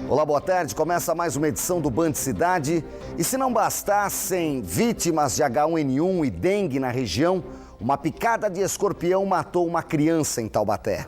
Olá, boa tarde. Começa mais uma edição do Band Cidade. E se não bastassem vítimas de H1N1 e dengue na região, uma picada de escorpião matou uma criança em Taubaté.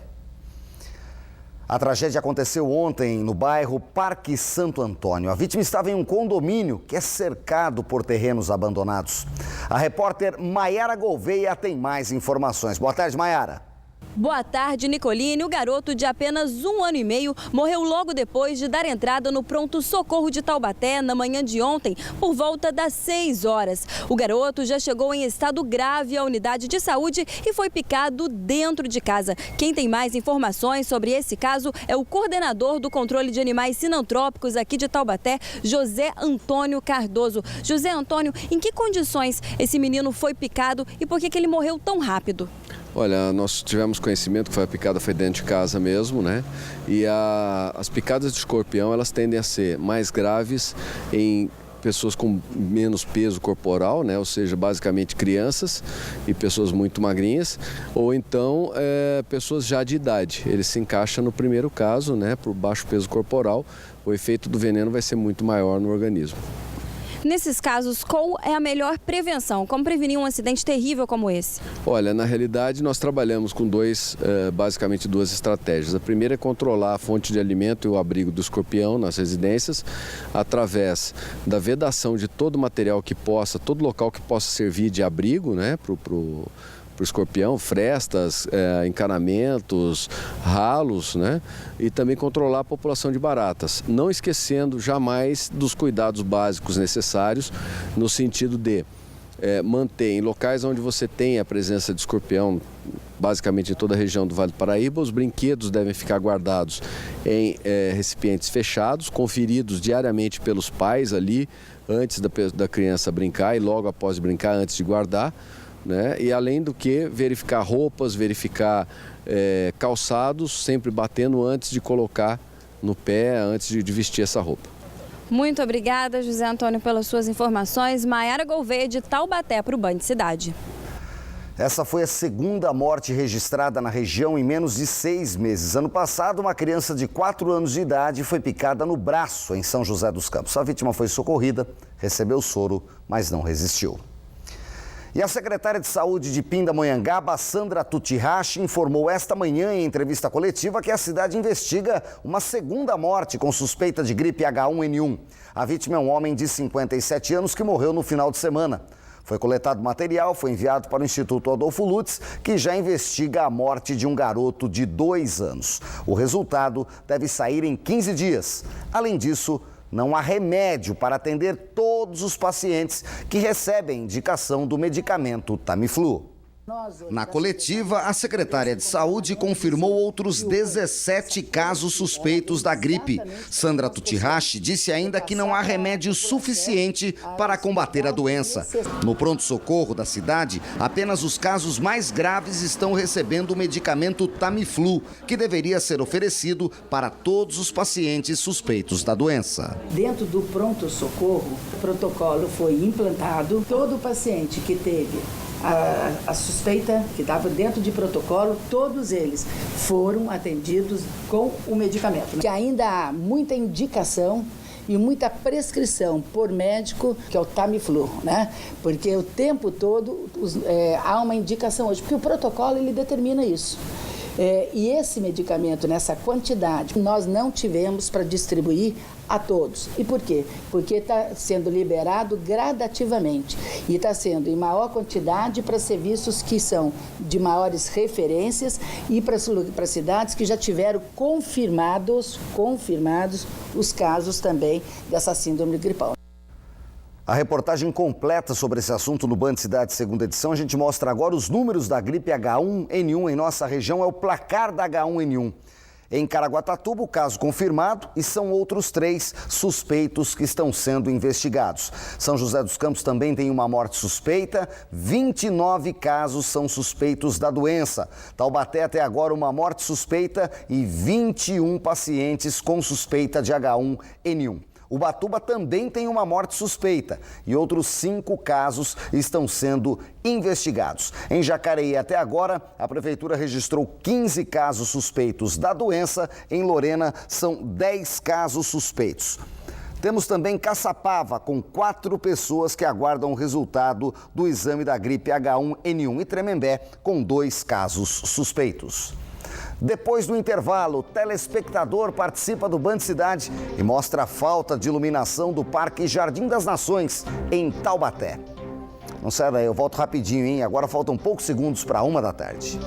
A tragédia aconteceu ontem no bairro Parque Santo Antônio. A vítima estava em um condomínio que é cercado por terrenos abandonados. A repórter Maiara Gouveia tem mais informações. Boa tarde, Maiara. Boa tarde, Nicoline. O garoto de apenas 1 ano e meio morreu logo depois de dar entrada no pronto-socorro de Taubaté na manhã de ontem, por volta das 6 horas. O garoto já chegou em estado grave à unidade de saúde e foi picado dentro de casa. Quem tem mais informações sobre esse caso é o coordenador do controle de animais sinantrópicos aqui de Taubaté, José Antônio Cardoso. José Antônio, em que condições esse menino foi picado e por que ele morreu tão rápido? Olha, nós tivemos conhecimento que a picada foi dentro de casa mesmo, né? E as picadas de escorpião, elas tendem a ser mais graves em pessoas com menos peso corporal, né? Ou seja, basicamente crianças e pessoas muito magrinhas, ou então pessoas já de idade. Ele se encaixa no primeiro caso, né? Por baixo peso corporal, o efeito do veneno vai ser muito maior no organismo. Nesses casos, qual é a melhor prevenção? Como prevenir um acidente terrível como esse? Olha, na realidade nós trabalhamos com basicamente duas estratégias. A primeira é controlar a fonte de alimento e o abrigo do escorpião nas residências, através da vedação de todo material todo local que possa servir de abrigo, né, para o escorpião, frestas, encanamentos, ralos, né? E também controlar a população de baratas, não esquecendo jamais dos cuidados básicos necessários, no sentido de manter em locais onde você tem a presença de escorpião, basicamente em toda a região do Vale do Paraíba, os brinquedos devem ficar guardados em recipientes fechados, conferidos diariamente pelos pais ali, antes da criança brincar e logo após brincar, antes de guardar. Né? E além do que, verificar roupas, verificar calçados, sempre batendo antes de colocar no pé, antes de vestir essa roupa. Muito obrigada, José Antônio, pelas suas informações. Maiara Gouveia, de Taubaté, para o Band Cidade. Essa foi a segunda morte registrada na região em menos de 6 meses. Ano passado, uma criança de 4 anos de idade foi picada no braço em São José dos Campos. A vítima foi socorrida, recebeu soro, mas não resistiu. E a secretária de Saúde de Pindamonhangaba, Sandra Tutihashi, informou esta manhã em entrevista coletiva que a cidade investiga uma segunda morte com suspeita de gripe H1N1. A vítima é um homem de 57 anos que morreu no final de semana. Foi coletado material, foi enviado para o Instituto Adolfo Lutz, que já investiga a morte de um garoto de 2 anos. O resultado deve sair em 15 dias. Além disso, não há remédio para atender todos os pacientes que recebem indicação do medicamento Tamiflu. Na coletiva, a secretária de Saúde confirmou outros 17 casos suspeitos da gripe. Sandra Tutihashi disse ainda que não há remédio suficiente para combater a doença. No pronto-socorro da cidade, apenas os casos mais graves estão recebendo o medicamento Tamiflu, que deveria ser oferecido para todos os pacientes suspeitos da doença. Dentro do pronto-socorro, o protocolo foi implantado. Todo paciente que teve a suspeita que estava dentro de protocolo, todos eles foram atendidos com o medicamento. Que ainda há muita indicação e muita prescrição por médico, que é o Tamiflu, né? Porque o tempo todo há uma indicação hoje, porque o protocolo ele determina isso. E esse medicamento, nessa quantidade, nós não tivemos para distribuir a todos. E por quê? Porque está sendo liberado gradativamente e está sendo em maior quantidade para serviços que são de maiores referências e para cidades que já tiveram confirmados os casos também dessa síndrome gripal. A reportagem completa sobre esse assunto no Band Cidade, segunda edição. A gente mostra agora os números da gripe H1N1 em nossa região. É o placar da H1N1. Em Caraguatatuba, o caso confirmado e são outros 3 suspeitos que estão sendo investigados. São José dos Campos também tem uma morte suspeita, 29 casos são suspeitos da doença. Taubaté até agora uma morte suspeita e 21 pacientes com suspeita de H1N1. Ubatuba também tem uma morte suspeita e outros 5 casos estão sendo investigados. Em Jacareí, até agora, a prefeitura registrou 15 casos suspeitos da doença. Em Lorena, são 10 casos suspeitos. Temos também Caçapava, com 4 pessoas que aguardam o resultado do exame da gripe H1N1 e Tremembé, com 2 casos suspeitos. Depois do intervalo, o telespectador participa do Band Cidade e mostra a falta de iluminação do Parque Jardim das Nações, em Taubaté. Não sai daí, eu volto rapidinho, hein? Agora faltam poucos segundos para 1 da tarde.